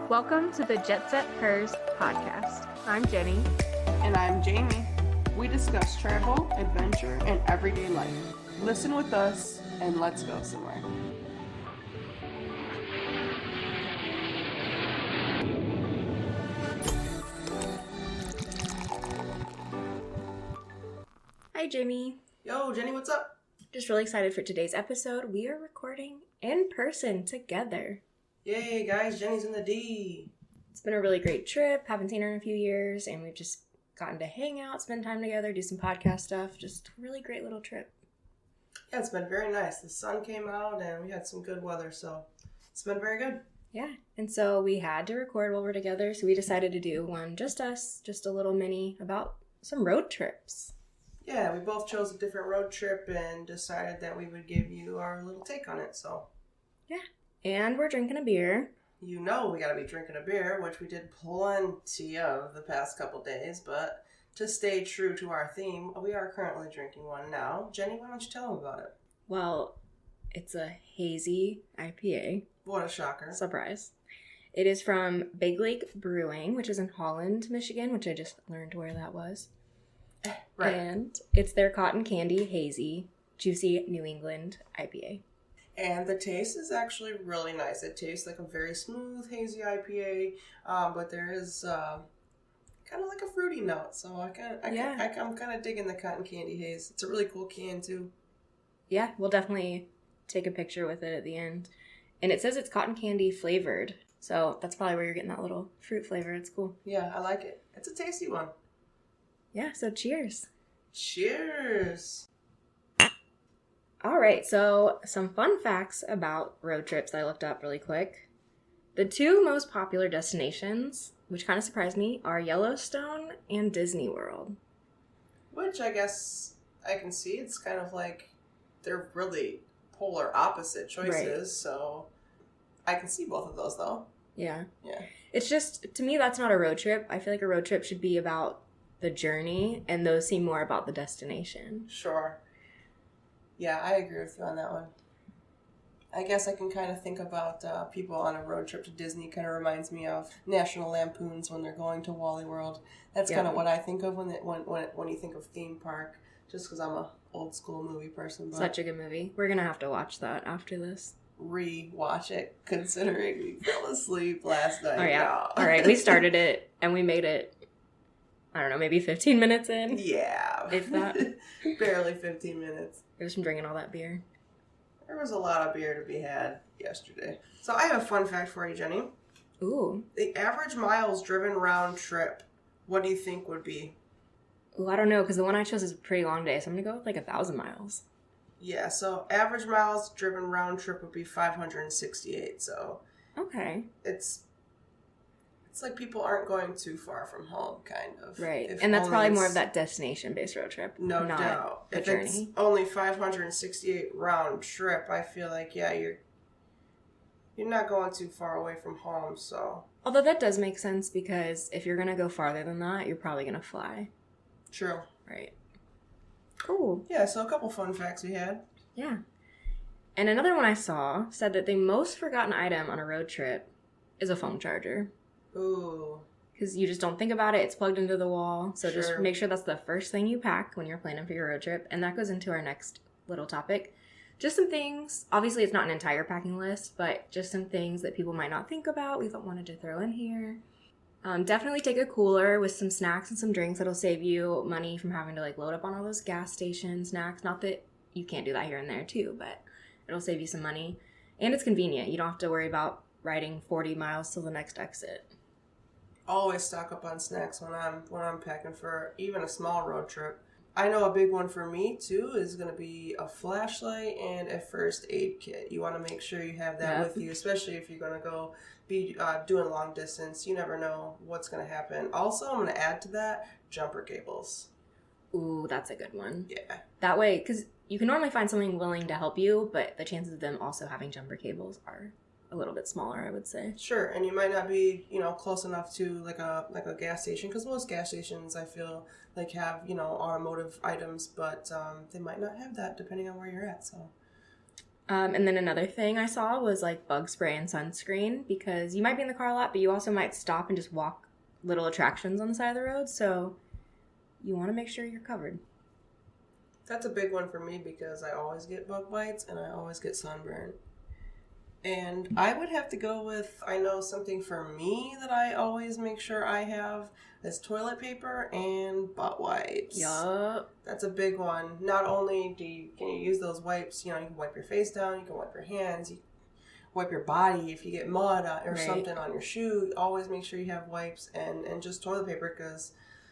Welcome to the Jet Set Hers podcast. I'm Jenny. And I'm Jamie. We discuss travel, adventure, and everyday life. Listen with us, and let's go somewhere. Hi, Jamie. Yo, Jenny, what's up? Just really excited for today's episode. We are recording in person together. Yay, guys, Jenny's in the D. It's been a really great trip. Haven't seen her in a few years, and we've just gotten to hang out, spend time together, do some podcast stuff. Just a really great little trip. Yeah, it's been very nice. The sun came out, and we had some good weather, so it's been very good. Yeah, and so we had to record while we're together, so we decided to do one, just us, just a little mini about some road trips. Yeah, we both chose a different road trip and decided that we would give you our little take on it, so. Yeah, and we're drinking a beer. You know we gotta be drinking a beer, which we did plenty of the past couple days, but to stay true to our theme, we are currently drinking one now. Jenny, why don't you tell them about it? Well, it's a hazy IPA. What a shocker. Surprise. It is from Big Lake Brewing, which is in Holland, Michigan, which I just learned where that was. Right. And it's their Cotton Candy Hazy Juicy New England IPA. And the taste is actually really nice. It tastes like a very smooth, hazy IPA, but there is kind of like a fruity note. So I'm kind of digging the cotton candy haze. It's a really cool can too. Yeah, we'll definitely take a picture with it at the end. And it says it's cotton candy flavored. So that's probably where you're getting that little fruit flavor. It's cool. Yeah, I like it. It's a tasty one. Yeah, so cheers. Cheers. All right, so some fun facts about road trips that I looked up really quick. The two most popular destinations, which kind of surprised me, are Yellowstone and Disney World. Which I guess I can see. It's kind of like they're really polar opposite choices, right. So I can see both of those though. Yeah. Yeah. It's just, to me, that's not a road trip. I feel like a road trip should be about the journey, and those seem more about the destination. Sure. Yeah, I agree with you on that one. I guess I can kind of think about people on a road trip to Disney. Kind of reminds me of National Lampoons when they're going to Wally World. That's kind of what I think of when you think of theme park, just because I'm a old school movie person. But such a good movie. We're going to have to watch that after this. Re-watch it, considering we fell asleep last night. Oh, yeah. All right, we started it, and we made it, I don't know, maybe 15 minutes in? Yeah. If that. Barely 15 minutes. It was from drinking all that beer. There was a lot of beer to be had yesterday. So I have a fun fact for you, Jenny. Ooh. The average miles driven round trip, what do you think would be? Ooh, I don't know, because the one I chose is a pretty long day, so I'm going to go with like 1,000 miles. Yeah, so average miles driven round trip would be 568, so... Okay. It's like people aren't going too far from home, kind of. Right. And that's probably more of that destination-based road trip. No doubt. If journey. It's only 568 round trip, I feel like, yeah, you're not going too far away from home, so... Although that does make sense, because if you're going to go farther than that, you're probably going to fly. True. Right. Cool. Yeah, so a couple fun facts we had. Yeah. And another one I saw said that the most forgotten item on a road trip is a phone charger. Ooh. Because you just don't think about it. It's plugged into the wall. So Sure. Just make sure that's the first thing you pack when you're planning for your road trip. And that goes into our next little topic. Just some things. Obviously, it's not an entire packing list, but just some things that people might not think about. We wanted to throw in here. Definitely take a cooler with some snacks and some drinks. That'll save you money from having to load up on all those gas station snacks. Not that you can't do that here and there too, but it'll save you some money. And it's convenient. You don't have to worry about riding 40 miles to the next exit. Always stock up on snacks when I'm packing for even a small road trip. I know a big one for me too is going to be a flashlight and a first aid kit. You want to make sure you have that with you, especially if you're going to go be doing long distance. You never know what's going to happen. Also, I'm going to add to that jumper cables. Ooh, that's a good one. Yeah. That way, because you can normally find someone willing to help you, but the chances of them also having jumper cables are a little bit smaller, I would say. Sure, and you might not be, close enough to like a gas station, because most gas stations I feel like have, automotive items, but they might not have that depending on where you're at. So And then another thing I saw was like bug spray and sunscreen, because you might be in the car a lot, but you also might stop and just walk little attractions on the side of the road. So you want to make sure you're covered. That's a big one for me because I always get bug bites and I always get sunburn. And I would have to go with, I know something for me that I always make sure I have is toilet paper and butt wipes. Yup. That's a big one. Not only can you use those wipes, you can wipe your face down, you can wipe your hands, you wipe your body if you get mud or something on your shoe. Always make sure you have wipes and just toilet paper, because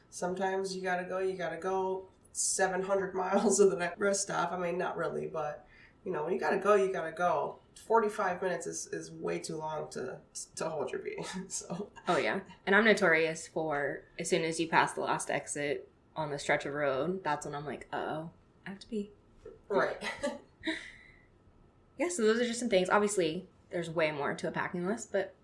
sometimes you gotta go 700 miles to the next rest stop. I mean, not really, but when you gotta go. 45 minutes is way too long to hold your pee. So. Oh yeah, and I'm notorious for, as soon as you pass the last exit on the stretch of road, that's when I'm like, uh-oh, I have to pee. Right. Yeah, so those are just some things. Obviously, there's way more to a packing list, but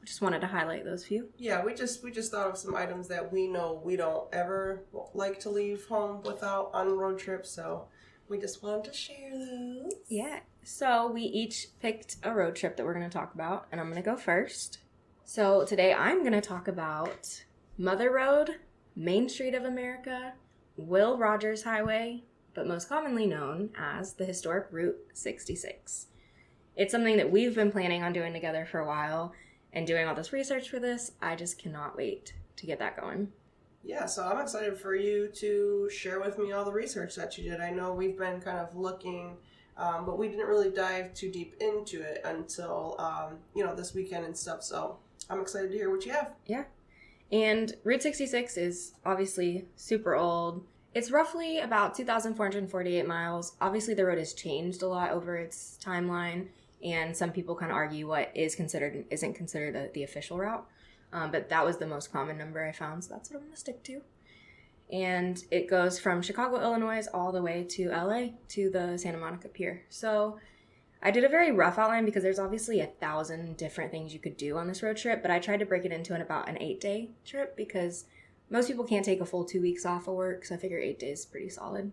I just wanted to highlight those few. Yeah, we just thought of some items that we know we don't ever like to leave home without on road trips, so we just wanted to share those. Yeah. So we each picked a road trip that we're going to talk about, and I'm going to go first. So today I'm going to talk about Mother Road, Main Street of America, Will Rogers Highway, but most commonly known as the historic Route 66. It's something that we've been planning on doing together for a while, and doing all this research for this, I just cannot wait to get that going. Yeah, so I'm excited for you to share with me all the research that you did. I know we've been kind of looking, but we didn't really dive too deep into it until, this weekend and stuff. So I'm excited to hear what you have. Yeah. And Route 66 is obviously super old. It's roughly about 2,448 miles. Obviously, the road has changed a lot over its timeline, and some people kind of argue what is considered and isn't considered the official route. But that was the most common number I found, so that's what I'm going to stick to. And it goes from Chicago, Illinois, all the way to LA, to the Santa Monica Pier. So I did a very rough outline because there's obviously 1,000 different things you could do on this road trip, but I tried to break it into about an 8-day trip because most people can't take a full 2 weeks off of work, so I figure 8 days is pretty solid.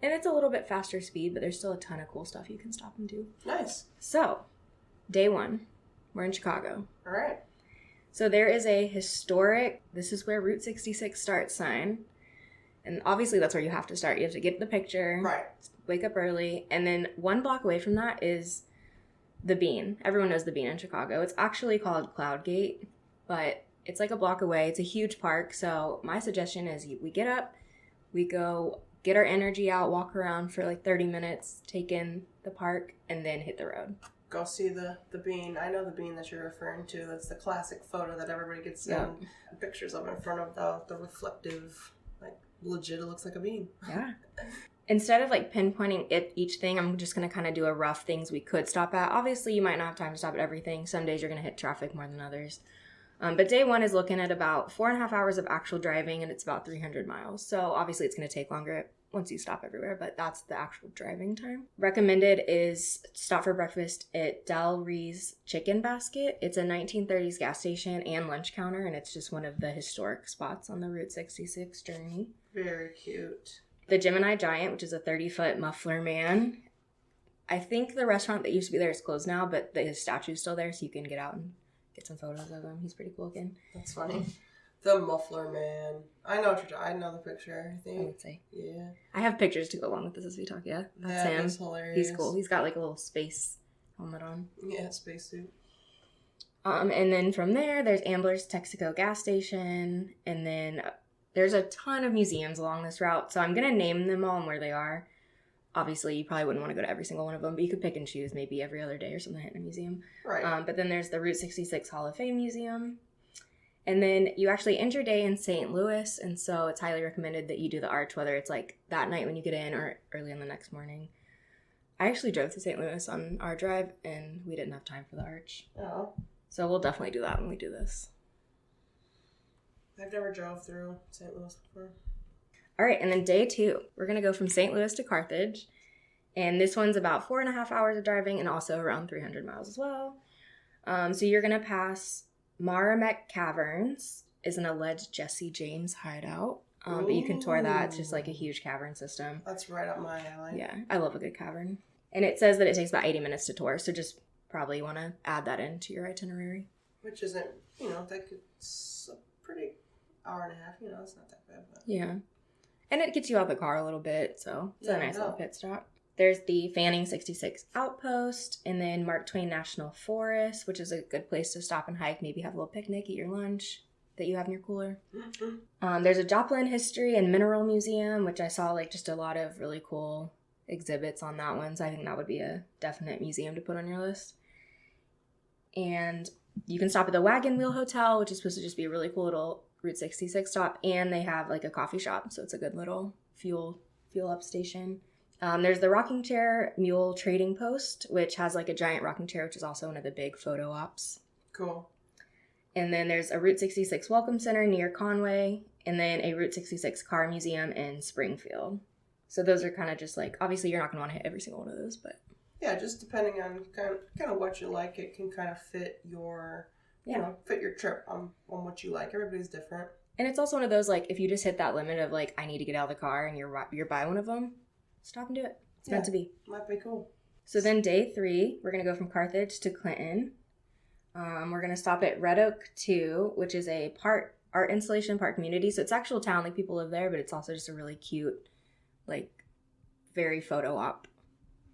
And it's a little bit faster speed, but there's still a ton of cool stuff you can stop and do. Nice. So, day one, we're in Chicago. All right. So there is a historic, this is where Route 66 starts sign. And obviously that's where you have to start. You have to get the picture, right, wake up early. And then 1 block away from that is the Bean. Everyone knows the Bean in Chicago. It's actually called Cloud Gate, but it's like a block away. It's a huge park. So my suggestion is we get up, we go get our energy out, walk around for like 30 minutes, take in the park, and then hit the road. Go see the Bean. I know the Bean that you're referring to. That's the classic photo that everybody gets pictures of in front of the reflective, like legit, it looks like a bean. Yeah. Instead of like pinpointing each thing, I'm just going to kind of do a rough things we could stop at. Obviously, you might not have time to stop at everything. Some days you're going to hit traffic more than others. But day one is looking at about 4.5 hours of actual driving, and it's about 300 miles. So obviously it's going to take longer once you stop everywhere, but that's the actual driving time. Recommended is stop for breakfast at Del Ree's Chicken Basket. It's a 1930s gas station and lunch counter, and it's just one of the historic spots on the Route 66 journey. Very cute. The Gemini Giant, which is a 30-foot muffler man. I think the restaurant that used to be there is closed now, but his statue's still there, so you can get out and get some photos of him. He's pretty cool looking. That's funny. The muffler man. I know what you're talking. I know the picture, I think. I would say. Yeah. I have pictures to go along with this as we talk, yeah. That's him. Is hilarious. He's cool. He's got like a little space helmet on. Yeah, spacesuit. And then from there, there's Ambler's Texaco gas station, and then there's a ton of museums along this route, so I'm going to name them all and where they are. Obviously, you probably wouldn't want to go to every single one of them, but you could pick and choose maybe every other day or something in a museum. Right. But then there's the Route 66 Hall of Fame Museum. And then you actually end your day in St. Louis, and so it's highly recommended that you do the arch, whether it's like that night when you get in or early in the next morning. I actually drove to St. Louis on our drive, and we didn't have time for the arch. Oh. So we'll definitely do that when we do this. I've never drove through St. Louis before. All right, and then day two, we're going to go from St. Louis to Carthage. And this one's about 4.5 hours of driving and also around 300 miles as well. So you're going to pass Maramek Caverns, is an alleged Jesse James hideout. But you can tour that. It's just like a huge cavern system. That's right up my alley. Yeah, I love a good cavern. And it says that it takes about 80 minutes to tour, so just probably want to add that into your itinerary. Which isn't, it's a pretty hour and a half, it's not that bad. But... Yeah. And it gets you out of the car a little bit, so it's a nice little pit stop. There's the Fanning 66 Outpost, and then Mark Twain National Forest, which is a good place to stop and hike, maybe have a little picnic, eat your lunch that you have in your cooler. Mm-hmm. There's a Joplin History and Mineral Museum, which I saw just a lot of really cool exhibits on that one, so I think that would be a definite museum to put on your list. And you can stop at the Wagon Wheel Hotel, which is supposed to just be a really cool little Route 66 stop, and they have a coffee shop, so it's a good little fuel up station. There's the Rocking Chair Mule Trading Post, which has a giant rocking chair, which is also one of the big photo ops. Cool. And then there's a Route 66 Welcome Center near Conway, and then a Route 66 Car Museum in Springfield. So those are kind of just obviously you're not going to want to hit every single one of those, but... Yeah, just depending on kind of what you like, it can kind of fit your, fit your trip on what you like. Everybody's different. And it's also one of those, if you just hit that limit of, I need to get out of the car and you're by one of them, stop and do it. It's meant to be. Might be cool. So then day 3, we're going to go from Carthage to Clinton. We're going to stop at Red Oak 2, which is a art installation park community. So it's actual town, people live there, but it's also just a really cute, very photo op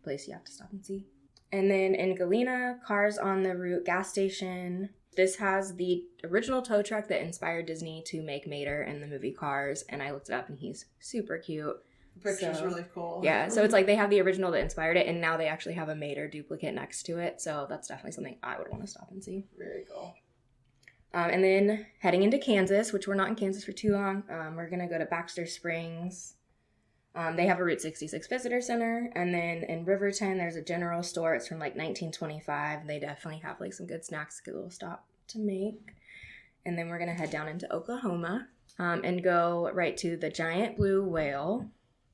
place you have to stop and see. And then in Galena, Cars on the Route gas station. This has the original tow truck that inspired Disney to make Mater in the movie Cars, and I looked it up and he's super cute. The picture's really cool. Yeah, so it's they have the original that inspired it, and now they actually have a Mater duplicate next to it, so that's definitely something I would want to stop and see. Very cool. And then heading into Kansas, which we're not in Kansas for too long, we're going to go to Baxter Springs. They have a Route 66 visitor center, and then in Riverton, there's a general store. It's from 1925. They definitely have some good snacks, good little stop to make. And then we're going to head down into Oklahoma and go right to the Giant Blue Whale,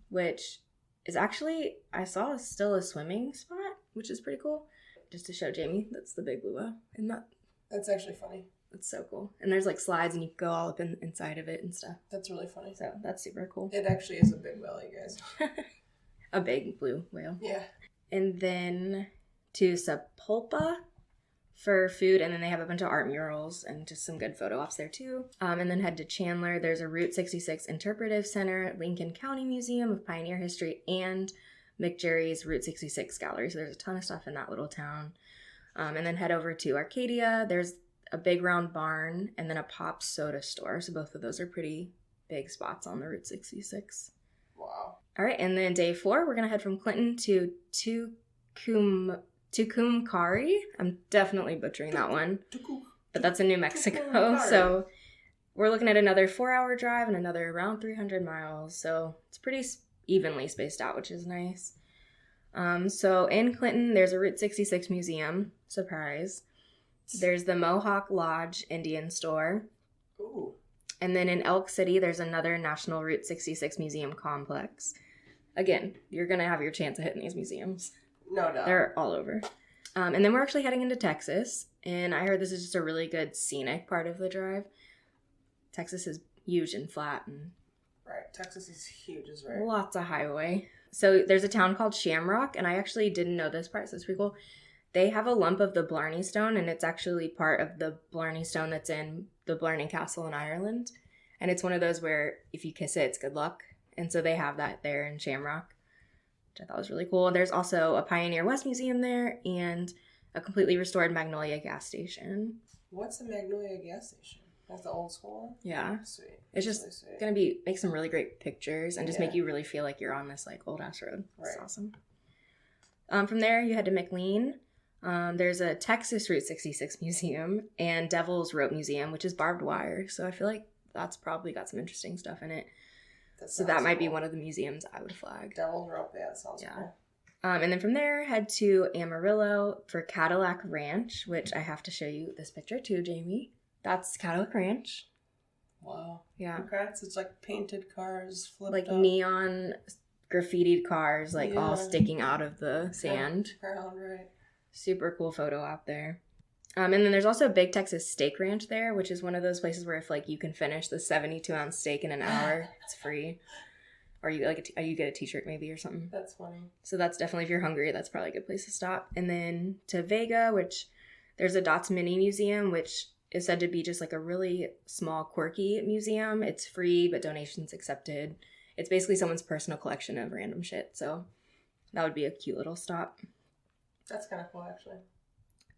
which is actually, I saw, still a swimming spot, which is pretty cool. Just to show Jamie, that's the big blue whale. Isn't that? That's actually funny. That's so cool. And there's slides and you can go all up inside of it and stuff. That's really funny. So that's super cool. It actually is a big whale, you guys. A big blue whale. Yeah. And then to Sapulpa for food, and then they have a bunch of art murals and just some good photo ops there too. And then head to Chandler. There's a Route 66 Interpretive Center, Lincoln County Museum of Pioneer History, and McJerry's Route 66 Gallery. So there's a ton of stuff in that little town. And then head over to Arcadia. There's a big round barn, and then a Pop's soda store. So both of those are pretty big spots on the Route 66. Wow. All right, and then day 4, we're going to head from Clinton to Tucumcari. I'm definitely butchering that one, but that's in New Mexico. So we're looking at another 4-hour drive and another around 300 miles. So it's pretty evenly spaced out, which is nice. So in Clinton, there's a Route 66 museum. Surprise. There's the Mohawk Lodge Indian store. Ooh. And then in Elk City, there's another National Route 66 museum complex. Again, you're going to have your chance of hitting these museums. No doubt. They're all over. And then we're actually heading into Texas. And I heard this is just a really good scenic part of the drive. Texas is huge and flat. And right. Texas is huge, is right. Lots of highway. So there's a town called Shamrock. And I actually didn't know this part, so it's pretty cool. They have a lump of the Blarney Stone, and it's actually part of the Blarney Stone that's in the Blarney Castle in Ireland. And it's one of those where if you kiss it, it's good luck. And so they have that there in Shamrock, which I thought was really cool. There's also a Pioneer West Museum there and a completely restored Magnolia gas station. What's the Magnolia gas station? That's the old school one? Yeah. Sweet. It's just really going to make some really great pictures and just make you really feel like you're on this old-ass road. It's awesome. From there, you head to McLean. There's a Texas Route 66 museum and Devil's Rope Museum, which is barbed wire. So I feel like that's probably got some interesting stuff in it. So that might be one of the museums I would flag. Devil's Rope, yeah, that sounds cool. And then from there, head to Amarillo for Cadillac Ranch, which I have to show you this picture too, Jamie. That's Cadillac Ranch. Wow. Yeah. Okay, so it's painted cars flipped up. Neon graffitied cars, all sticking out of the sand. Ground, right. Super cool photo out there. And then there's also Big Texas Steak Ranch there, which is one of those places where if you can finish the 72-ounce steak in an hour, it's free. or you get a t-shirt maybe or something. That's funny. So that's definitely, if you're hungry, that's probably a good place to stop. And then to Vega, which there's a Dots Mini Museum, which is said to be just like a really small, quirky museum. It's free, but donations accepted. It's basically someone's personal collection of random shit. So that would be a cute little stop. That's kind of cool, actually.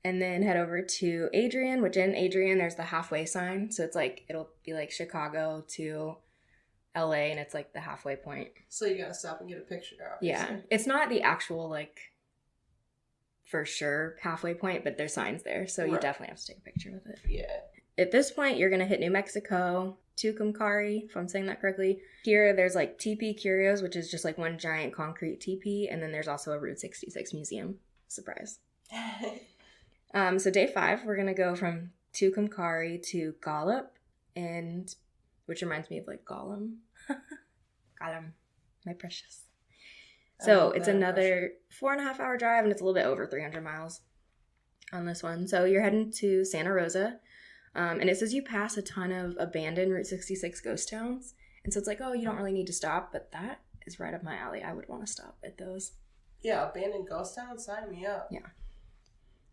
And then head over to Adrian, which in Adrian, there's the halfway sign. So it's like, it'll be like Chicago to LA, and it's like the halfway point. So you gotta stop and get a picture, obviously. Yeah. It's not the actual, like, for sure halfway point, but there's signs there. So you definitely have to take a picture with it. Yeah. At this point, you're going to hit New Mexico, Tucumcari, if I'm saying that correctly. Here, there's like Teepee Curios, which is just like one giant concrete teepee. And then there's also a Route 66 museum. Surprise. So day 5, we're going to go from Tucumcari to Gallup, and which reminds me of like Gollum. Gollum, my precious. So it's another 4.5 hour drive, and it's a little bit over 300 miles on this one. So you're heading to Santa Rosa, and it says you pass a ton of abandoned Route 66 ghost towns. And so it's like, oh, you don't really need to stop, but that is right up my alley. I would want to stop at those. Yeah, abandoned ghost town, sign me up. Yeah.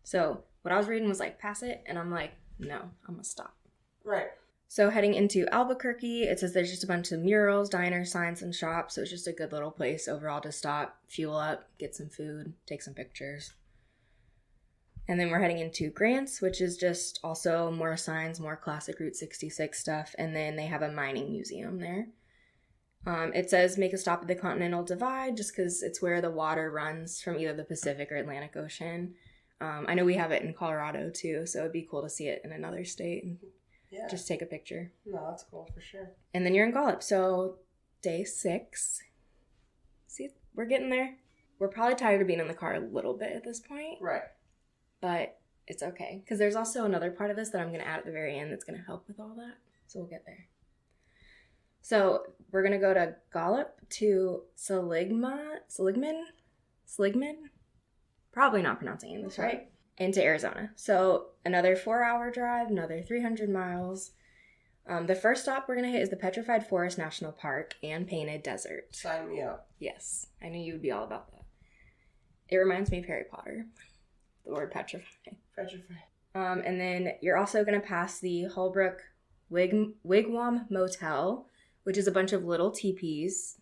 So what I was reading was like, pass it, and I'm like, no, I'm gonna stop. Right. So heading into Albuquerque, it says there's just a bunch of murals, diners, signs, and shops. So it's just a good little place overall to stop, fuel up, get some food, take some pictures. And then we're heading into Grants, which is just also more signs, more classic Route 66 stuff. And then they have a mining museum there. It says make a stop at the Continental Divide just because it's where the water runs from either the Pacific or Atlantic Ocean. I know we have it in Colorado too, so it'd be cool to see it in another state and just take a picture. No, that's cool for sure. And then you're in Gallup. So day 6. See, we're getting there. We're probably tired of being in the car a little bit at this point. Right. But it's okay. Because there's also another part of this that I'm going to add at the very end that's going to help with all that. So we'll get there. So we're going to go to Gallup to Seligman? Probably not pronouncing this right. Into Arizona. So another 4-hour drive, another 300 miles. The first stop we're going to hit is the Petrified Forest National Park and Painted Desert. Sign me up. Yes, I knew you would be all about that. It reminds me of Harry Potter, the word petrified. Petrified. And then you're also going to pass the Holbrook Wigwam Motel, which is a bunch of little teepees.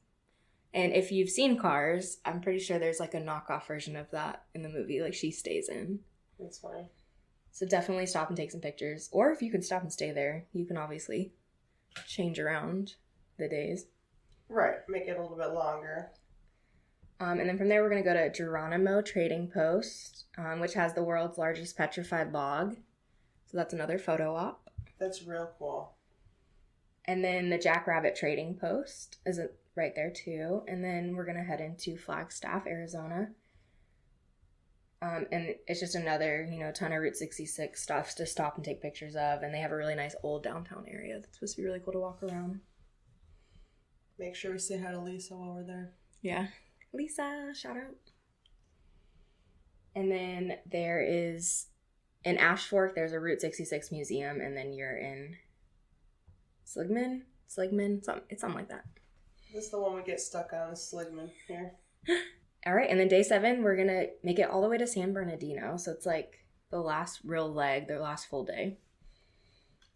And if you've seen Cars, I'm pretty sure there's like a knockoff version of that in the movie, like she stays in. That's funny. So definitely stop and take some pictures. Or if you can stop and stay there, you can obviously change around the days. Right, make it a little bit longer. And then from there, we're going to go to Geronimo Trading Post, which has the world's largest petrified log. So that's another photo op. That's real cool. And then the Jackrabbit Trading Post is right there too. And then we're going to head into Flagstaff, Arizona. And it's just another, ton of Route 66 stuff to stop and take pictures of. And they have a really nice old downtown area that's supposed to be really cool to walk around. Make sure we say hi to Lisa while we're there. Yeah. Lisa, shout out. And then there is, in Ash Fork, there's a Route 66 museum. And then you're in Seligman? It's something like that. This is the one we get stuck on, the Seligman here. All right, and then day 7, we're going to make it all the way to San Bernardino. So it's like the last real leg, their last full day.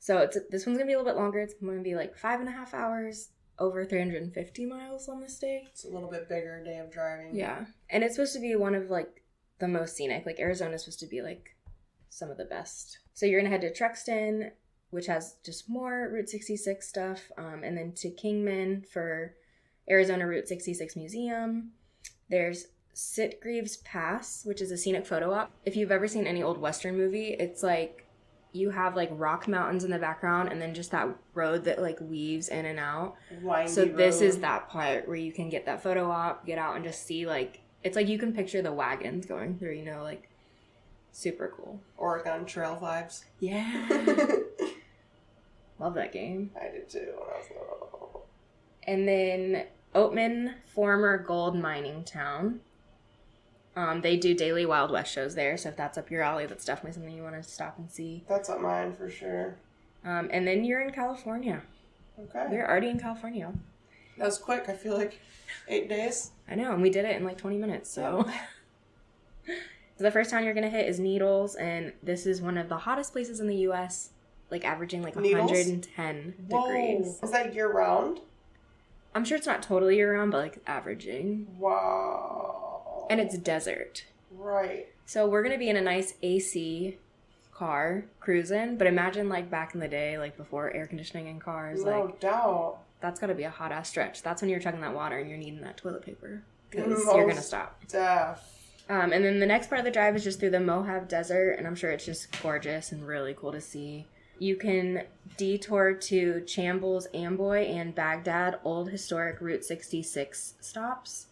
So this one's going to be a little bit longer. It's going to be like 5.5 hours, over 350 miles on this day. It's a little bit bigger day of driving. Yeah, and it's supposed to be one of like the most scenic. Like Arizona's supposed to be like some of the best. So you're going to head to Truxton, which has just more Route 66 stuff, and then to Kingman for Arizona Route 66 Museum. There's Sitgreaves Pass, which is a scenic photo op. If you've ever seen any old Western movie, it's like you have like rock mountains in the background and then just that road that like weaves in and out. Windy so this road. is that part where you can get that photo op, get out and just see like, it's like you can picture the wagons going through, like super cool. Oregon Trail vibes. Yeah. Love that game. I did too when I was little. And then Oatman, former gold mining town. They do daily Wild West shows there, so if that's up your alley, that's definitely something you want to stop and see. That's up mine for sure. And then you're in California. Okay. You're already in California. That was quick. I feel like 8 days. I know, and we did it in like 20 minutes, so. So the first town you're going to hit is Needles, and this is one of the hottest places in the U.S., like averaging like Needles? 110 degrees. Is that year round? I'm sure it's not totally year-round, but like averaging. Wow. And it's desert. Right. So we're going to be in a nice AC car cruising, but imagine like back in the day, like before air conditioning in cars, No doubt. that's got to be a hot ass stretch. That's when you're chugging that water and you're needing that toilet paper because Most you're going to stop. Def. And then the next part of the drive is just through the Mojave Desert, and I'm sure it's just gorgeous and really cool to see. You can detour to Chambles, Amboy, and Baghdad, old historic Route 66 stops.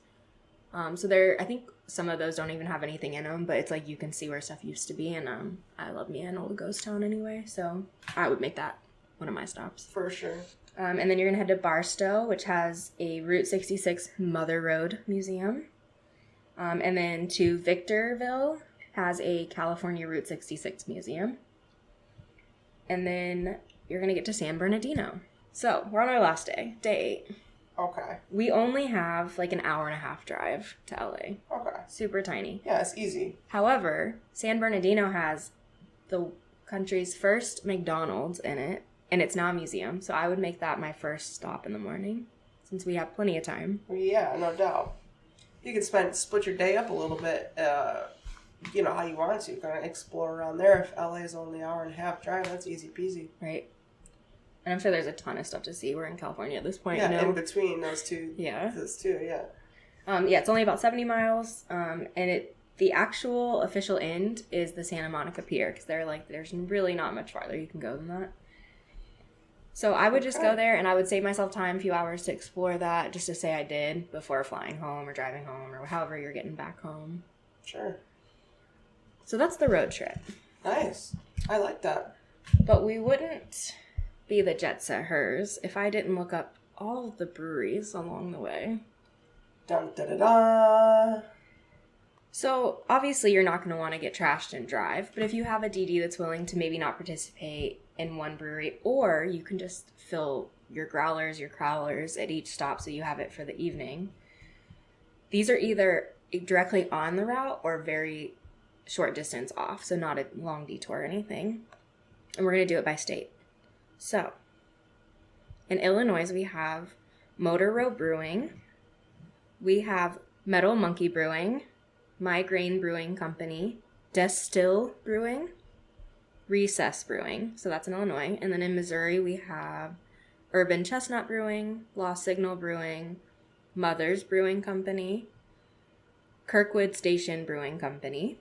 So there, I think some of those don't even have anything in them, but it's like you can see where stuff used to be, and I love me an old ghost town anyway, so I would make that one of my stops. For sure. And then you're going to head to Barstow, which has a Route 66 Mother Road Museum. And then to Victorville has a California Route 66 museum. And then you're going to get to San Bernardino. So we're on our last day, day 8. Okay. We only have like an hour and a half drive to LA. Okay. Super tiny. Yeah, it's easy. However, San Bernardino has the country's first McDonald's in it, and it's now a museum. So I would make that my first stop in the morning since we have plenty of time. Yeah, no doubt. You can split your day up a little bit, how you want to. Kind of explore around there. If LA is only an hour and a half drive, that's easy peasy. Right. And I'm sure there's a ton of stuff to see. We're in California at this point. Yeah, you know? in between those two. Yeah. Those two, yeah. It's only about 70 miles. And the actual official end is the Santa Monica Pier because they're like, there's really not much farther you can go than that. So I would just go there and I would save myself time, a few hours to explore that, just to say I did before flying home or driving home or however you're getting back home. Sure. So that's the road trip. Nice. I like that. But we wouldn't be the jet setters if I didn't look up all of the breweries along the way. Dun da da da. So obviously you're not going to want to get trashed and drive, but if you have a DD that's willing to maybe not participate in one brewery, or you can just fill your growlers, your crowlers at each stop so you have it for the evening. These are either directly on the route or very short distance off, so not a long detour or anything. And we're going to do it by state. So, in Illinois, we have Motor Row Brewing. We have Metal Monkey Brewing, Migraine Brewing Company, Distill Brewing, Recess Brewing. So that's in Illinois. And then in Missouri, we have Urban Chestnut Brewing, Lost Signal Brewing, Mother's Brewing Company, Kirkwood Station Brewing Company.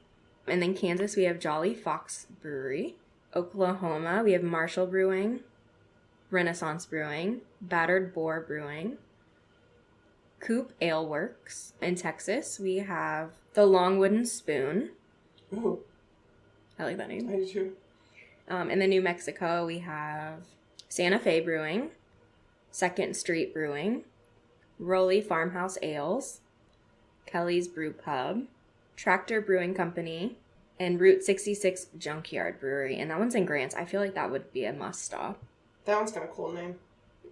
And then Kansas, we have Jolly Fox Brewery. Oklahoma, we have Marshall Brewing, Renaissance Brewing, Battered Boar Brewing, Coop Ale Works. In Texas, we have The Long Wooden Spoon. Ooh. I like that name. I do too. In the New Mexico, we have Santa Fe Brewing, Second Street Brewing, Rowley Farmhouse Ales, Kelly's Brew Pub, Tractor Brewing Company, and Route 66 Junkyard Brewery. And that one's in Grants. I feel like that would be a must stop. That one's got a cool name.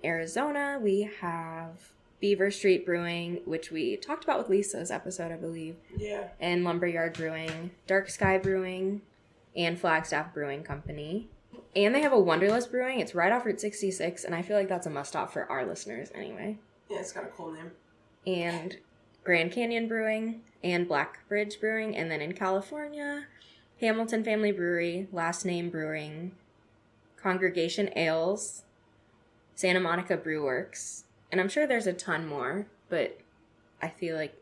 Arizona, we have Beaver Street Brewing, which we talked about with Lisa's episode, I believe. Yeah. And Lumberyard Brewing, Dark Sky Brewing, and Flagstaff Brewing Company. And they have a Wonderlust Brewing. It's right off Route 66, and I feel like that's a must-stop for our listeners anyway. Yeah, it's got a cool name. And Grand Canyon Brewing, and Blackbridge Brewing. And then in California, Hamilton Family Brewery, Last Name Brewing, Congregation Ales, Santa Monica Brew Works. And I'm sure there's a ton more, but I feel like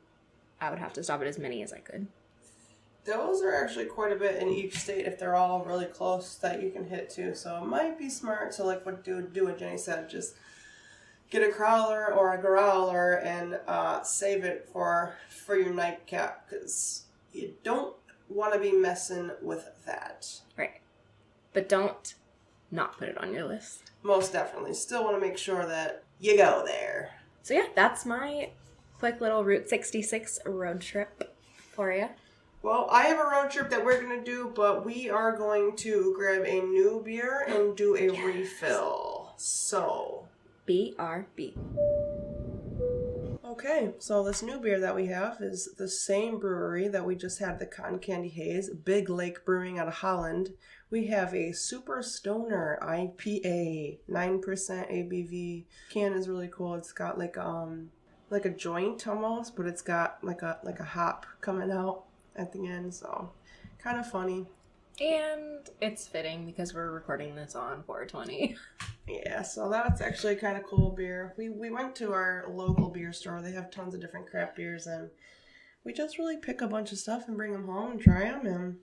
I would have to stop at as many as I could. Those are actually quite a bit in each state if they're all really close that you can hit too. So it might be smart to do what Jenny said, just get a crowler or a growler and save it for your nightcap because you don't want to be messing with that. Right. But don't not put it on your list. Most definitely. Still want to make sure that you go there. So yeah, that's my quick little Route 66 road trip for you. Well, I have a road trip that we're going to do, but we are going to grab a new beer and do a refill. So, BRB. Okay, so this new beer that we have is the same brewery that we just had the Cotton Candy Haze, Big Lake Brewing out of Holland. We have a Super Stoner IPA, 9% ABV. Can is really cool. It's got like a joint almost, but it's got like a hop coming out at the end, so kind of funny. And it's fitting because we're recording this on 420. Yeah, so that's actually kind of cool beer. We went to our local beer store. They have tons of different craft beers, and we just really pick a bunch of stuff and bring them home and try them, and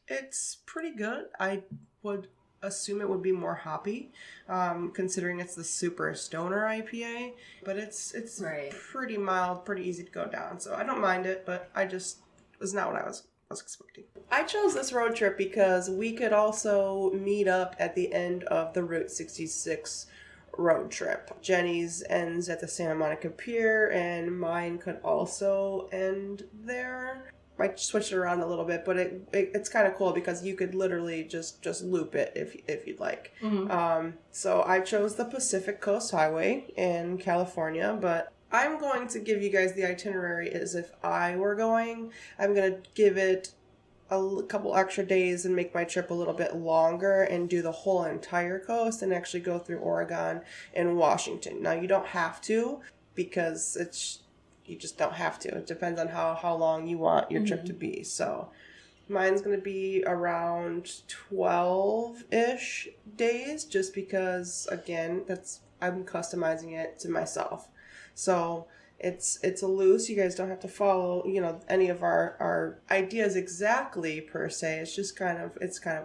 it's pretty good. I would assume it would be more hoppy, considering it's the Super Stoner IPA, but it's Right. pretty mild, pretty easy to go down, so I don't mind it, but I just was not what I was expecting. I chose this road trip because we could also meet up at the end of the Route 66 road trip. Jenny's ends at the Santa Monica Pier, and mine could also end there. I switched it around a little bit, but it's kind of cool because you could literally just loop it if you'd like. Mm-hmm. So I chose the Pacific Coast Highway in California, but I'm going to give you guys the itinerary as if I were going. I'm going to give it a couple extra days and make my trip a little bit longer and do the whole entire coast and actually go through Oregon and Washington. Now, you don't have to because you just don't have to. It depends on how long you want your trip to be. So mine's going to be around 12-ish days just because, again, I'm customizing it to myself. So it's a loose. You guys don't have to follow, any of our ideas exactly per se. It's kind of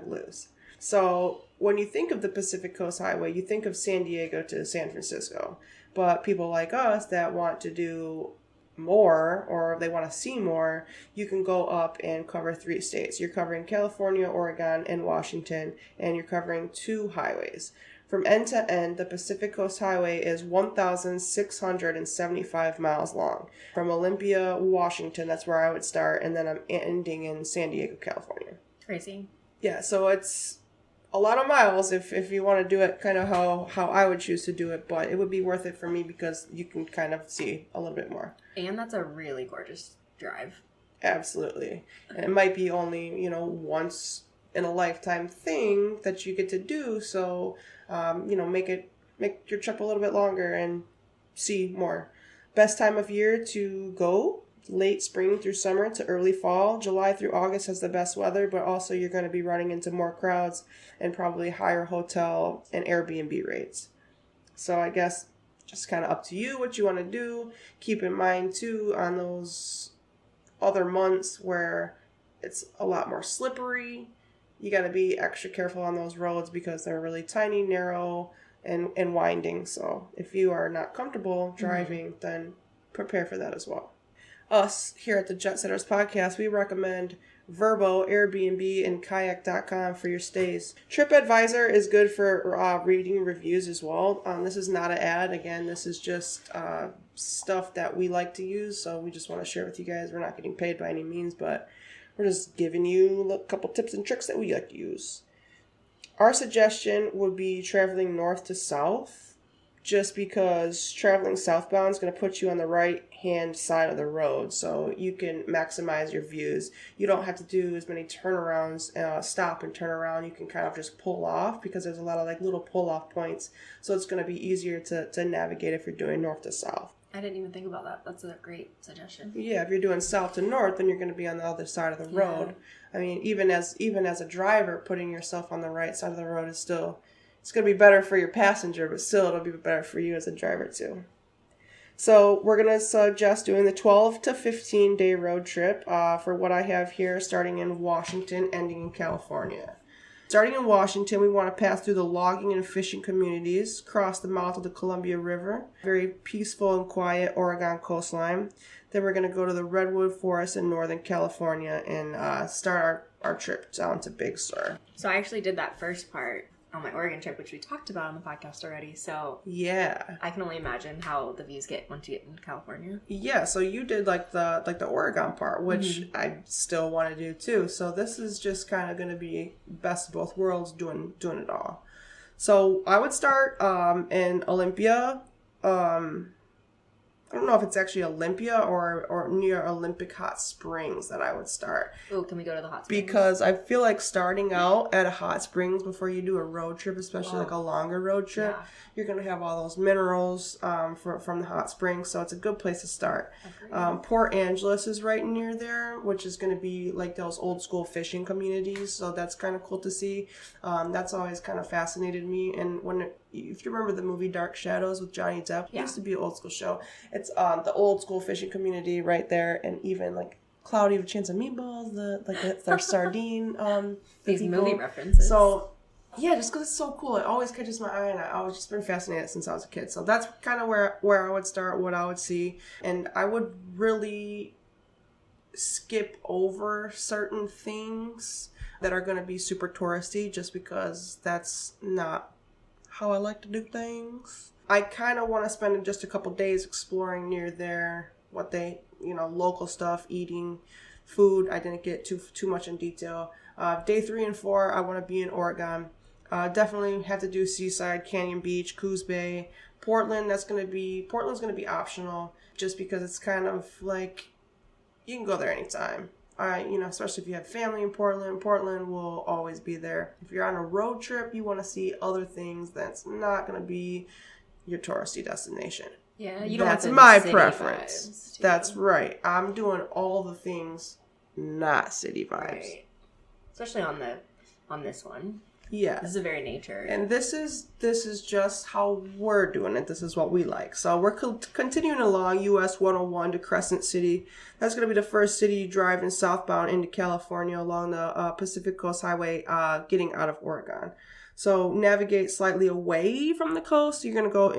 loose. So when you think of the Pacific Coast Highway, you think of San Diego to San Francisco. But people like us that want to do more or they want to see more, you can go up and cover 3 states. You're covering California, Oregon, and Washington, and you're covering 2 highways. From end to end, the Pacific Coast Highway is 1,675 miles long. From Olympia, Washington, that's where I would start, and then I'm ending in San Diego, California. Crazy. Yeah, so it's a lot of miles if you want to do it kind of how I would choose to do it, but it would be worth it for me because you can kind of see a little bit more. And that's a really gorgeous drive. Absolutely. And it might be only, once in a lifetime thing that you get to do, so make your trip a little bit longer and see more. Best time of year to go, late spring through summer to early fall. July through August has the best weather, but also you're going to be running into more crowds and probably higher hotel and Airbnb rates. So I guess just kind of up to you what you want to do. Keep in mind too on those other months where it's a lot more slippery. You got to be extra careful on those roads because they're really tiny, narrow, and winding. So if you are not comfortable driving, then prepare for that as well. Us here at the Jet Setters Podcast, we recommend Vrbo, Airbnb, and Kayak.com for your stays. TripAdvisor is good for reading reviews as well. This is not an ad. Again, this is just stuff that we like to use, so we just want to share it with you guys. We're not getting paid by any means, but we're just giving you a couple tips and tricks that we like to use. Our suggestion would be traveling north to south, just because traveling southbound is going to put you on the right-hand side of the road, so you can maximize your views. You don't have to do as many turnarounds, stop and turn around. You can kind of just pull off because there's a lot of little pull-off points, so it's going to be easier to navigate if you're doing north to south. I didn't even think about that. That's a great suggestion. Yeah, if you're doing south to north, then you're going to be on the other side of the road. I mean, even as a driver, putting yourself on the right side of the road is still, it's going to be better for your passenger, but still it'll be better for you as a driver too. So we're going to suggest doing the 12 to 15 day road trip for what I have here, starting in Washington, ending in California. Starting in Washington, we want to pass through the logging and fishing communities, cross the mouth of the Columbia River, very peaceful and quiet Oregon coastline. Then we're going to go to the Redwood Forest in Northern California and start our trip down to Big Sur. So I actually did that first part on my Oregon trip, which we talked about on the podcast already. So yeah, I can only imagine how the views get once you get into California. Yeah, so you did the Oregon part, which I still want to do too. So this is just kind of going to be best of both worlds, doing it all. So I would start in Olympia, I don't know if it's actually Olympia or near Olympic Hot Springs that I would start. Oh, can we go to the hot springs? Because I feel like starting out at a hot springs before you do a road trip, especially like a longer road trip, you're going to have all those minerals from the hot springs. So it's a good place to start. Port Angeles is right near there, which is going to be like those old school fishing communities. So that's kind of cool to see. That's always kind of fascinated me. And if you remember the movie Dark Shadows with Johnny Depp, it used to be an old school show. It's the old school fishing community right there, and even like Cloudy with Chance of Meatballs, their sardine. These movie references. So yeah, just because it's so cool, it always catches my eye, and I always just been fascinated since I was a kid. So that's kind of where I would start, what I would see, and I would really skip over certain things that are going to be super touristy, just because that's not how I like to do things. I kind of want to spend just a couple days exploring near there, what they, local stuff, eating, food. I didn't get too much in detail. Day 3 and 4, I want to be in Oregon. Definitely have to do Seaside, Canyon Beach, Coos Bay, Portland. Portland's gonna be optional, just because it's kind of like you can go there anytime. Especially if you have family in Portland. Portland will always be there. If you're on a road trip, you want to see other things. That's not gonna be your touristy destination. Yeah, you don't. That's my preference. That's right. I'm doing all the things, not city vibes. Right. Especially on this one. Yeah. This is very nature. And this is just how we're doing it. This is what we like. So we're continuing along US 101 to Crescent City. That's going to be the first city you drive in southbound into California along the Pacific Coast Highway, getting out of Oregon. So navigate slightly away from the coast. You're going to go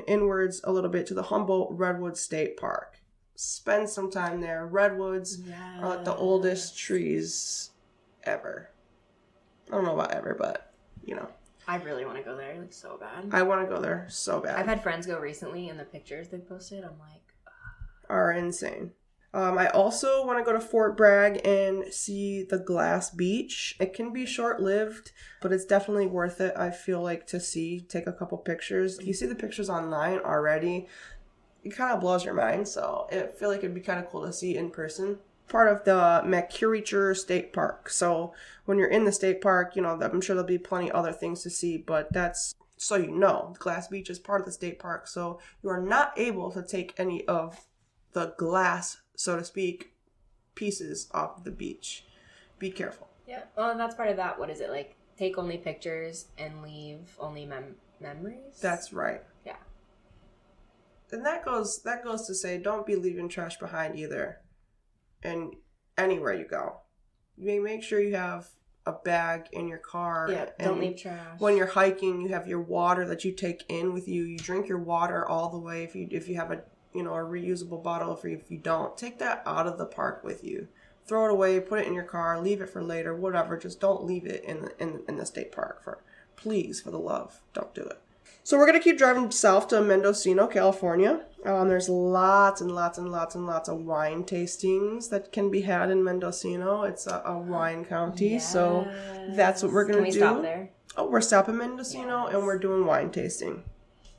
inwards a little bit to the Humboldt Redwood State Park. Spend some time there. Redwoods are like the oldest trees ever. I don't know about ever, but, I really want to go there, like, so bad. I want to go there so bad. I've had friends go recently, and the pictures they posted, I'm like... are insane. I also want to go to Fort Bragg and see the Glass Beach. It can be short-lived, but it's definitely worth it, I feel like, to see. Take a couple pictures. If you see the pictures online already, it kind of blows your mind, so I feel like it'd be kind of cool to see in person. Part of the McCurriture State Park. So when you're in the state park, I'm sure there'll be plenty other things to see, but that's so Glass Beach is part of the state park, so you are not able to take any of the glass, so to speak, pieces off the beach. Be careful. Yeah, well, that's part of that. What is it, like, take only pictures and leave only memories? That's right. Yeah. And that goes to say, don't be leaving trash behind either. And anywhere you go, you make sure you have a bag in your car. Yeah, don't leave trash. When you're hiking, you have your water that you take in with you. You drink your water all the way. If you have a reusable bottle, if you don't, take that out of the park with you. Throw it away. Put it in your car. Leave it for later. Whatever. Just don't leave it in the state park. Please, for the love, don't do it. So we're going to keep driving south to Mendocino, California. There's lots and lots and lots and lots of wine tastings that can be had in Mendocino. It's a wine county, so that's what we're going to do. Can we stop there? Oh, we're stopping Mendocino, and we're doing wine tasting.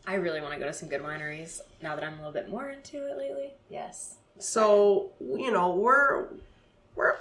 I really want to go to some good wineries now that I'm a little bit more into it lately. Yes. So, we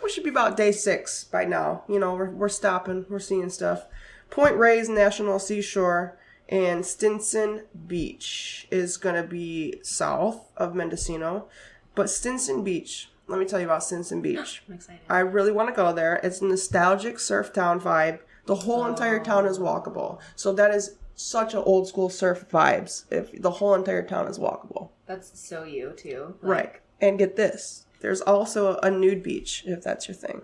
should be about day 6 by now. We're stopping. We're seeing stuff. Point Reyes National Seashore and Stinson Beach is going to be south of Mendocino. But Stinson Beach, let me tell you about Stinson Beach. I'm excited. I really want to go there. It's a nostalgic surf town vibe. The whole entire town is walkable. So that is such an old school surf vibes if the whole entire town is walkable. That's so you, too. Right. And get this. There's also a nude beach, if that's your thing.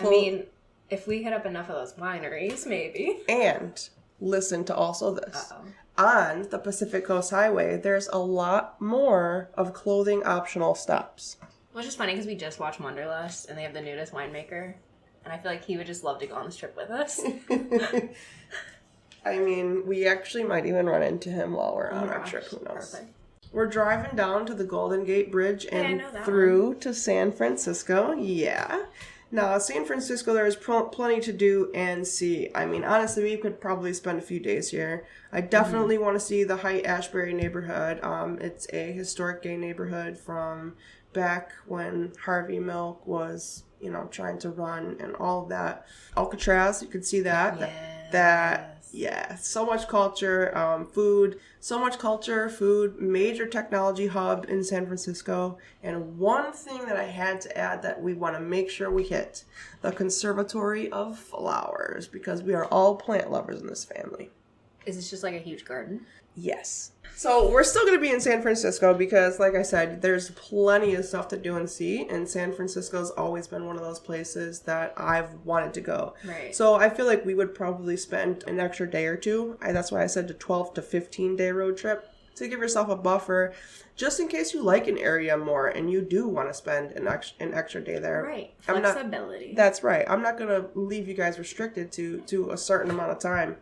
I mean, if we hit up enough of those wineries, maybe. And listen to also this. On the Pacific Coast Highway, there's a lot more of clothing optional stops. Which is funny because we just watched Wanderlust and they have the nudist winemaker. And I feel like he would just love to go on this trip with us. I mean, we actually might even run into him while we're on our trip. Who knows? Perfect. We're driving down to the Golden Gate Bridge and through to San Francisco. Yeah. Now, San Francisco, there's plenty to do and see. I mean, honestly, we could probably spend a few days here. I definitely want to see the Haight-Ashbury neighborhood. It's a historic gay neighborhood from back when Harvey Milk was, trying to run and all of that. Alcatraz, you could see that. Yeah, so much culture, food, major technology hub in San Francisco. And one thing that I had to add that we want to make sure we hit, the Conservatory of Flowers, because we are all plant lovers in this family. Is this just like a huge garden? Yes. So we're still going to be in San Francisco because, like I said, there's plenty of stuff to do and see. And San Francisco's always been one of those places that I've wanted to go. Right. So I feel like we would probably spend an extra day or two. That's why I said a 12 to 15 day road trip to give yourself a buffer just in case you like an area more and you do want to spend an extra day there. Right. Flexibility. That's right. I'm not going to leave you guys restricted to a certain amount of time.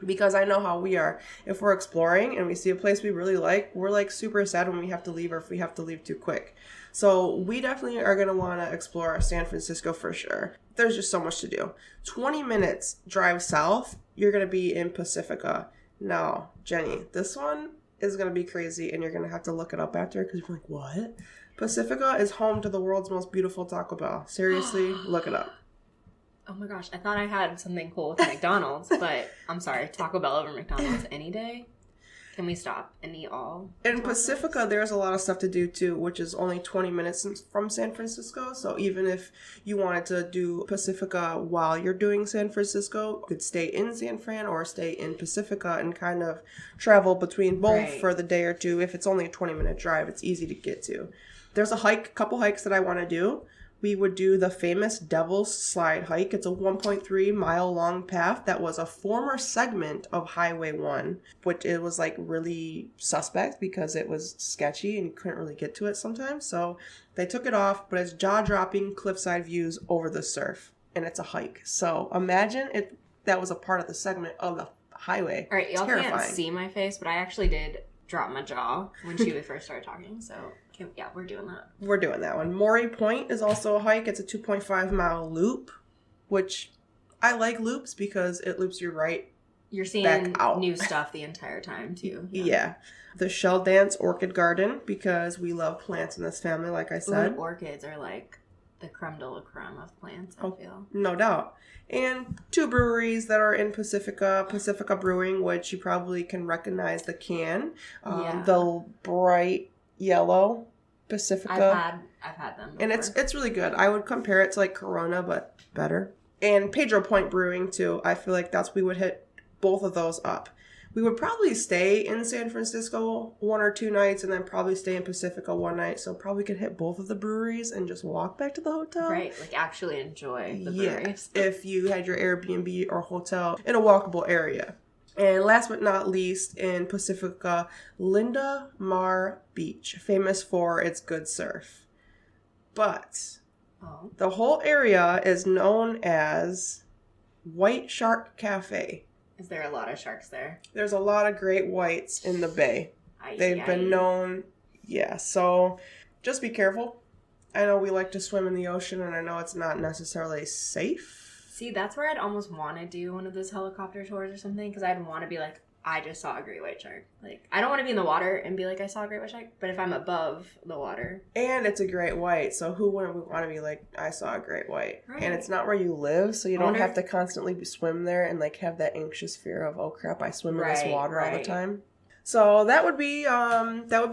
Because I know how we are. If we're exploring and we see a place we really like, we're like super sad when we have to leave or if we have to leave too quick. So we definitely are going to want to explore San Francisco for sure. There's just so much to do. 20 minutes drive south, you're going to be in Pacifica. Now, Jenny, this one is going to be crazy and you're going to have to look it up after because you're like, what? Pacifica is home to the world's most beautiful Taco Bell. Seriously, look it up. Oh my gosh, I thought I had something cool with McDonald's, but I'm sorry, Taco Bell over McDonald's any day? Can we stop and eat all? In Pacifica, there's a lot of stuff to do too, which is only 20 minutes from San Francisco. So even if you wanted to do Pacifica while you're doing San Francisco, you could stay in San Fran or stay in Pacifica and kind of travel between both for the day or two. If it's only a 20-minute drive, it's easy to get to. There's a couple hikes that I want to do. We would do the famous Devil's Slide hike. It's a 1.3 mile long path that was a former segment of Highway 1, but it was like really suspect because it was sketchy and you couldn't really get to it sometimes. So they took it off, but it's jaw-dropping cliffside views over the surf, and it's a hike. So imagine that was a part of the segment of the highway. All right, y'all can't see my face, but I actually did drop my jaw when she first started talking, so... Yeah, we're doing that. We're doing that one. Maury Point is also a hike. It's a 2.5 mile loop, which I like loops because it loops you right. You're seeing new stuff the entire time, too. Yeah. The Shell Dance Orchid Garden, because we love plants in this family, like I said. Ooh, orchids are like the creme de la creme of plants, I feel. No doubt. And 2 breweries that are in Pacifica. Pacifica Brewing, which you probably can recognize the can. The bright yellow Pacifica. I've had them before. And it's really good. I would compare it to like Corona, but better. And Pedro Point Brewing too. I feel like we would hit both of those up. We would probably stay in San Francisco 1 or 2 nights and then probably stay in Pacifica 1 night. So probably could hit both of the breweries and just walk back to the hotel. Right, like actually enjoy the breweries. If you had your Airbnb or hotel in a walkable area. And last but not least, in Pacifica, Linda Mar Beach, famous for its good surf. But the whole area is known as White Shark Cafe. Is there a lot of sharks there? There's a lot of great whites in the bay. They've been known, so just be careful. I know we like to swim in the ocean, and I know it's not necessarily safe. See, that's where I'd almost want to do one of those helicopter tours or something, because I'd want to be like, I just saw a great white shark. Like, I don't want to be in the water and be like, I saw a great white shark, but if I'm above the water. And it's a great white, so who wouldn't want to be like, I saw a great white? Right. And it's not where you live, so you don't have to constantly swim there and like have that anxious fear of, oh crap, I swim in this water all the time. So that would be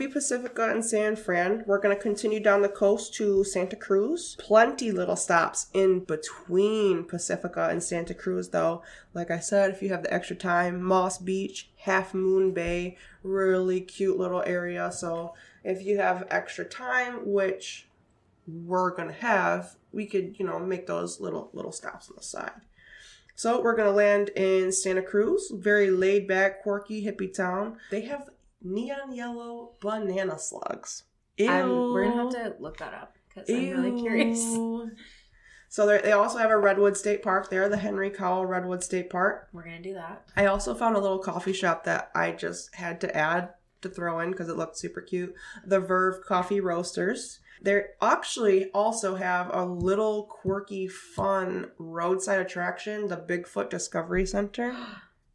Pacifica and San Fran. We're going to continue down the coast to Santa Cruz. Plenty little stops in between Pacifica and Santa Cruz, though. Like I said, if you have the extra time, Moss Beach, Half Moon Bay, really cute little area. So if you have extra time, which we're going to have, we could, make those little stops on the side. So we're going to land in Santa Cruz, very laid back, quirky, hippie town. They have neon yellow banana slugs. Ew. We're going to have to look that up because I'm really curious. So they also have a Redwood State Park there, the Henry Cowell Redwood State Park. We're going to do that. I also found a little coffee shop that I just had to add. to throw in because it looked super cute. The Verve Coffee Roasters. They actually also have a little quirky, fun roadside attraction, the Bigfoot Discovery Center.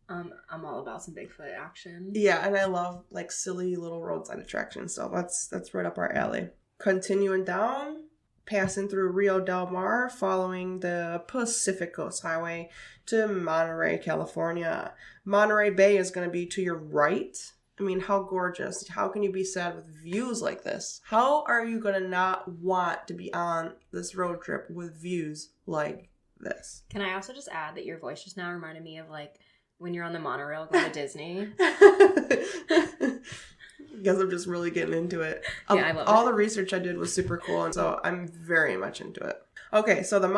I'm all about some Bigfoot action. Yeah, and I love like silly little roadside attractions, so that's right up our alley. Continuing down, passing through Rio Del Mar, following the Pacific Coast Highway to Monterey, California. Monterey Bay is going to be to your right. I mean, how gorgeous. How can you be sad with views like this? How are you going to not want to be on this road trip with views like this? Can I also just add that your voice just now reminded me of like when you're on the monorail going to Disney? I guess I'm just really getting into it. Yeah, I love all it. the research I did was super cool, and so I'm very much into it. Okay, so in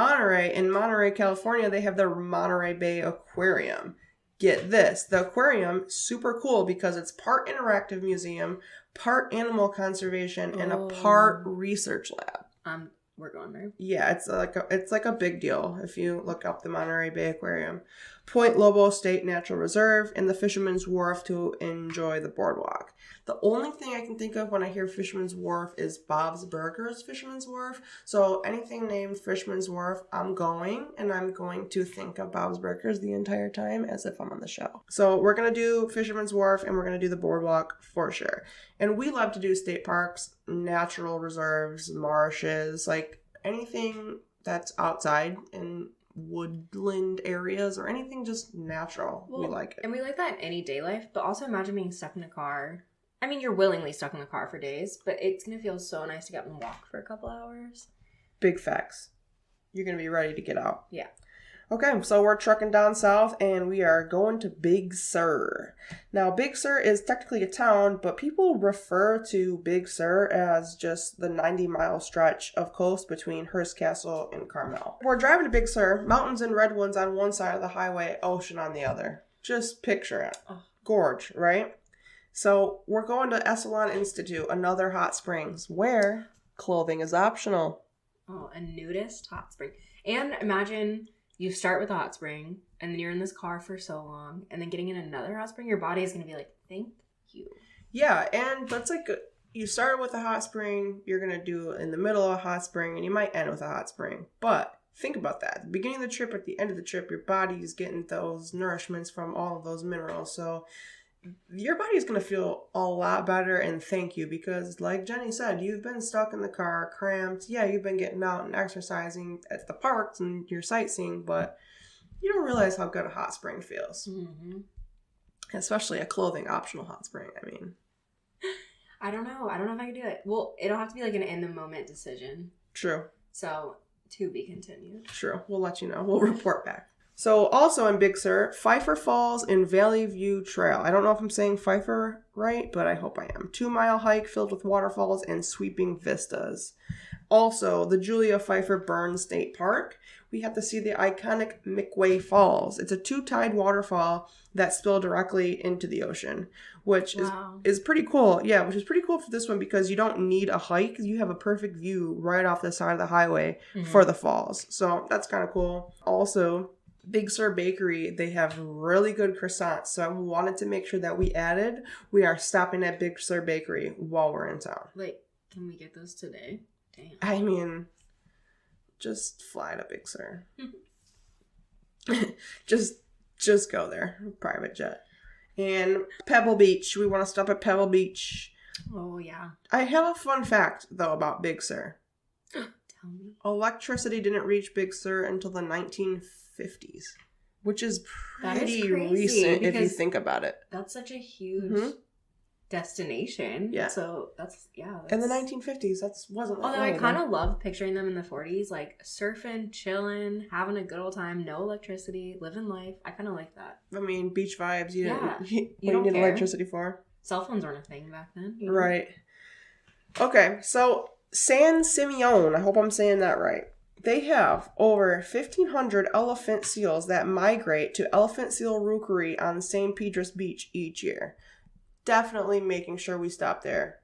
Monterey, California, they have the Monterey Bay Aquarium. Get this, the aquarium, super cool because it's part interactive museum, part animal conservation, and a part research lab. We're going there. Yeah, it's like a big deal if you look up the Monterey Bay Aquarium. Point Lobo State Natural Reserve and the Fisherman's Wharf to enjoy the boardwalk. The only thing I can think of when I hear Fisherman's Wharf is Bob's Burgers Fisherman's Wharf. So anything named Fisherman's Wharf, I'm going to think of Bob's Burgers the entire time as if I'm on the show. So we're going to do Fisherman's Wharf and we're going to do the boardwalk for sure. And we love to do state parks, natural reserves, marshes, like anything that's outside and woodland areas or anything just natural. Well, we like it. And we like that in any day life, but also imagine being stuck in a car. I mean, you're willingly stuck in the car for days, but it's going to feel so nice to get up and walk for a couple hours. Big facts. You're going to be ready to get out. Yeah. Okay, so we're trucking down south and we are going to Big Sur. Now, Big Sur is technically a town, but people refer to Big Sur as just the 90-mile stretch of coast between Hearst Castle and Carmel. We're driving to Big Sur, mountains and redwoods on one side of the highway, ocean on the other. Just picture it. Oh. Gorge, right? So we're going to Esalen Institute, another hot springs, where clothing is optional. Oh, a nudist hot spring. And imagine you start with a hot spring, and then you're in this car for so long, and then getting in another hot spring, your body is going to be like, thank you. Yeah, and that's like, you start with a hot spring, you're going to do in the middle of a hot spring, and you might end with a hot spring. But think about that. At the beginning of the trip, at the end of the trip, your body is getting those nourishments from all of those minerals. So your body is going to feel a lot better and thank you because like Jenny said, you've been stuck in the car, cramped. Yeah, you've been getting out and exercising at the parks and you're sightseeing, but you don't realize how good a hot spring feels. Mm-hmm. Especially a clothing optional hot spring. I mean, I don't know if I can do it. Well, it'll have to be like an in the moment decision. true. So, to be continued. True. We'll let you know. We'll report back. So also in Big Sur, Pfeiffer Falls and Valley View Trail. I don't know if I'm saying Pfeiffer right, but I hope I am. 2-mile hike filled with waterfalls and sweeping vistas. Also, the Julia Pfeiffer Burns State Park. We have to see the iconic Midway Falls. It's a 2-tide waterfall that spill directly into the ocean, which is pretty cool. Yeah, which is pretty cool for this one because you don't need a hike. You have a perfect view right off the side of the highway for the falls. So that's kind of cool. Also, Big Sur Bakery, they have really good croissants. So I wanted to make sure that we are stopping at Big Sur Bakery while we're in town. Wait, can we get those today? Damn. I mean, just fly to Big Sur. just go there. Private jet. And Pebble Beach. We want to stop at Pebble Beach. Oh, yeah. I have a fun fact, though, about Big Sur. Tell me. Electricity didn't reach Big Sur until the 1950s, which is pretty recent if you think about it. That's such a huge destination. Yeah. So that's in the 1950s, that wasn't. Although I kind of love picturing them in the 40s, like surfing, chilling, having a good old time, no electricity, living life. I kind of like that. I mean, beach vibes. You You don't need care. electricity for. Cell phones weren't a thing back then. You know? Right. Okay, so San Simeon, I hope I'm saying that right. They have over 1,500 elephant seals that migrate to Elephant Seal Rookery on St. Peter's Beach each year. Definitely making sure we stop there.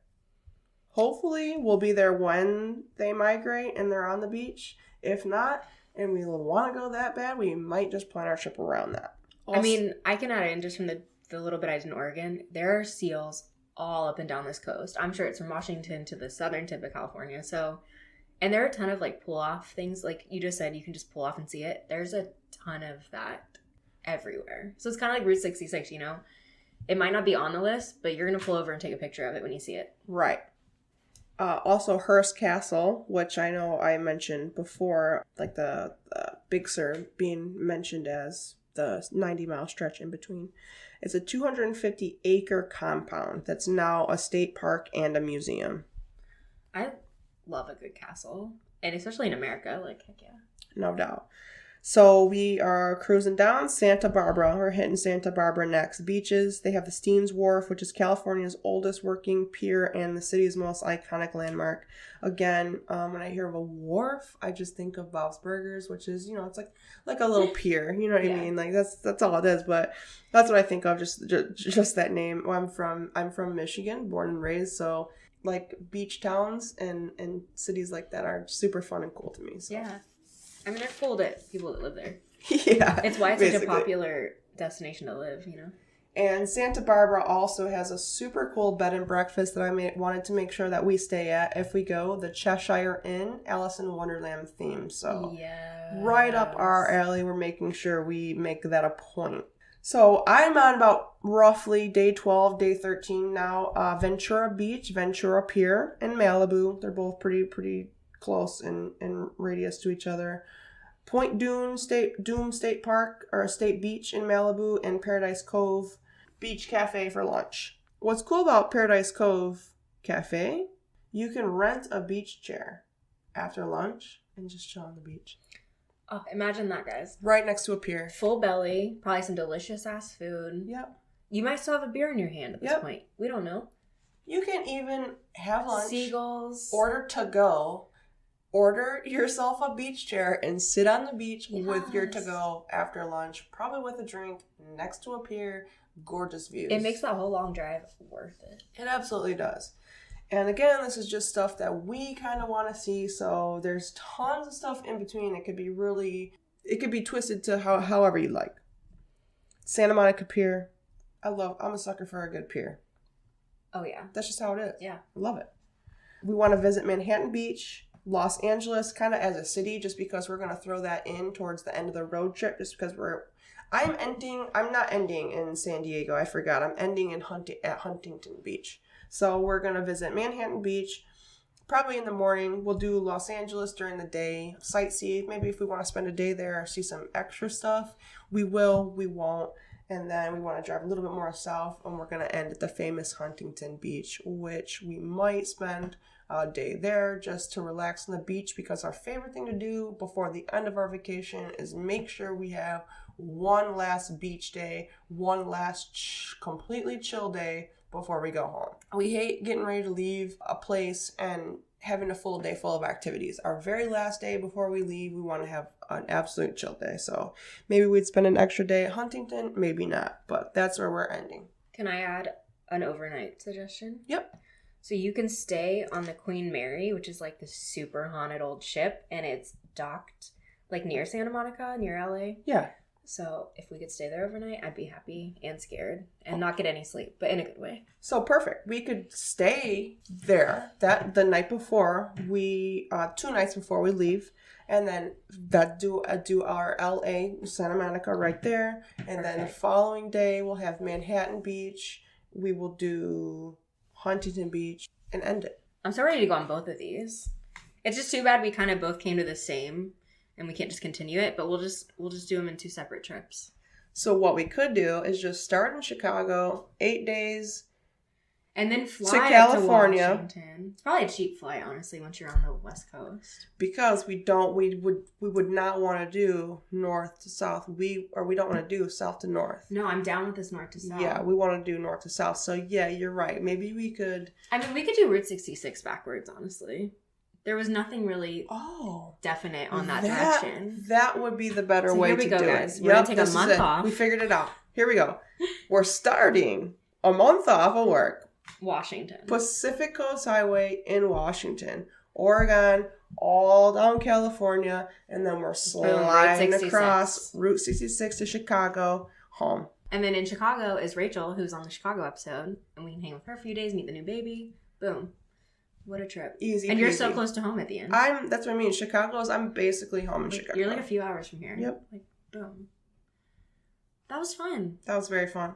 Hopefully, we'll be there when they migrate and they're on the beach. If not, and we want to go that bad, we might just plan our trip around that. I mean, I can add in just from the little bit I did in Oregon, there are seals all up and down this coast. I'm sure it's from Washington to the southern tip of California. So, and there are a ton of like pull off things. Like you just said, you can just pull off and see it. There's a ton of that everywhere. So it's kind of like Route 66, you know? It might not be on the list, but you're going to pull over and take a picture of it when you see it. Right. Also, Hearst Castle, which I know I mentioned before, like the Big Sur being mentioned as the 90-mile stretch in between. It's a 250-acre compound that's now a state park and a museum. I love a good castle, and especially in America, like, heck yeah. No doubt. So we are cruising down Santa Barbara. We're hitting Santa Barbara next. Beaches. They have the Steens Wharf, which is California's oldest working pier and the city's most iconic landmark. Again, when I hear of a wharf, I just think of Bob's Burgers, which is, you know, it's like a little pier. You know what I mean? Like that's all it is. But that's what I think of. Just that name. Well, I'm from Michigan, born and raised. So like beach towns and cities like that are super fun and cool to me. So. Yeah. I mean, they're cool to people that live there. Yeah. It's why it's such a popular destination to live, you know? And Santa Barbara also has a super cool bed and breakfast that I wanted to make sure that we stay at if we go. The Cheshire Inn, Alice in Wonderland theme. So right up our alley. We're making sure we make that a point. So I'm on about roughly day 12, day 13 now. Ventura Beach, Ventura Pier, and Malibu. They're both pretty close in radius to each other. Point Dume State Park or State Beach in Malibu, and Paradise Cove Beach Cafe for lunch. What's cool about Paradise Cove Cafe, you can rent a beach chair after lunch and just chill on the beach. Oh, imagine that, guys. Right next to a pier. Full belly, probably some delicious ass food. Yep. You might still have a beer in your hand at this point. We don't know. You can even have lunch. Seagulls. Order to go. Order yourself a beach chair and sit on the beach with your to-go after lunch, probably with a drink, next to a pier, gorgeous views. It makes that whole long drive worth it. It absolutely does. And again, this is just stuff that we kind of want to see, so there's tons of stuff in between. It could be twisted to however you like. Santa Monica Pier. I'm a sucker for a good pier. Oh, yeah. That's just how it is. Yeah. I love it. We want to visit Manhattan Beach, Los Angeles kind of as a city, just because we're going to throw that in towards the end of the road trip, just because I'm not ending in San Diego. I forgot. I'm ending at Huntington Beach. So we're going to visit Manhattan Beach probably in the morning. We'll do Los Angeles during the day, sightsee. Maybe if we want to spend a day there or see some extra stuff, we will, we won't. And then we want to drive a little bit more south, and we're going to end at the famous Huntington Beach, which we might spend a day there just to relax on the beach, because our favorite thing to do before the end of our vacation is make sure we have one last beach day, one last completely chill day before we go home. We hate getting ready to leave a place and having a full day full of activities. Our very last day before we leave, we want to have an absolute chill day. So maybe we'd spend an extra day at Huntington, maybe not, but that's where we're ending. Can I add an overnight suggestion? Yep. So you can stay on the Queen Mary, which is like the super haunted old ship, and it's docked like near Santa Monica, near LA. Yeah. So if we could stay there overnight, I'd be happy and scared and not get any sleep, but in a good way. So perfect. We could stay there the night before 2 nights before we leave, and then do our LA Santa Monica right there, and Then the following day we'll have Manhattan Beach. We will do Huntington Beach and end it. I'm so ready to go on both of these. It's just too bad we kind of both came to the same, and we can't just continue it, but we'll just do them in 2 separate trips. So what we could do is just start in Chicago, 8 days, and then fly to California. To Washington. It's probably a cheap flight, honestly, once you're on the West Coast. Because we would not want to do north to south. We don't want to do south to north. No, I'm down with this north to south. Yeah, we want to do north to south. So yeah, you're right. Maybe we could. I mean, we could do Route 66 backwards, honestly. There was nothing really definite on that direction. That would be the better way to do it. Here we go, guys. We're going to take a month off. We figured it out. Here we go. We're starting a month off of work. Washington. Pacific Coast Highway in Washington. Oregon, all down California. And then we're sliding across Route 66 to Chicago, home. And then in Chicago is Rachel, who's on the Chicago episode, and we can hang with her a few days, meet the new baby. Boom. What a trip. Easy. And peasy. you're so close to home at the end. That's what I mean. I'm basically home in Chicago. You're like a few hours from here. Yep. Like, boom. That was fun. That was very fun.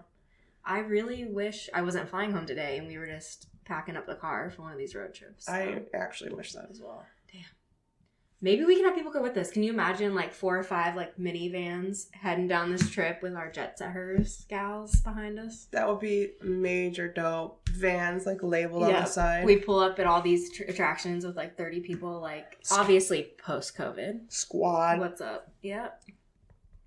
I really wish I wasn't flying home today and we were just packing up the car for one of these road trips. So. I actually wish that as well. Damn. Maybe we can have people go with us. Can you imagine like 4 or 5 like minivans heading down this trip with our Jet Setters gals behind us? That would be major dope. Vans like labeled on the side. We pull up at all these attractions with like 30 people, like obviously post-COVID. Squad. What's up? Yep.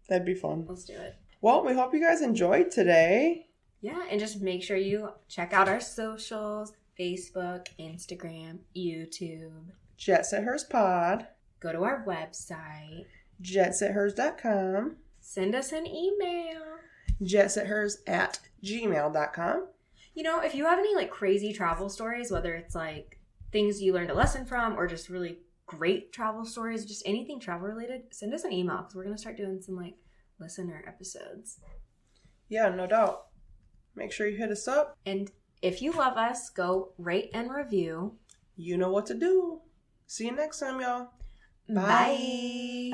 That'd be fun. Let's do it. Well, we hope you guys enjoyed today. Yeah, and just make sure you check out our socials, Facebook, Instagram, YouTube. Jet Set Hers Pod. Go to our website. JetSetHers.com. Send us an email. JetSetHers@gmail.com. You know, if you have any like crazy travel stories, whether it's like things you learned a lesson from or just really great travel stories, just anything travel related, send us an email because we're going to start doing some like listener episodes. Yeah, no doubt. Make sure you hit us up. And if you love us, go rate and review. You know what to do. See you next time, y'all. Bye.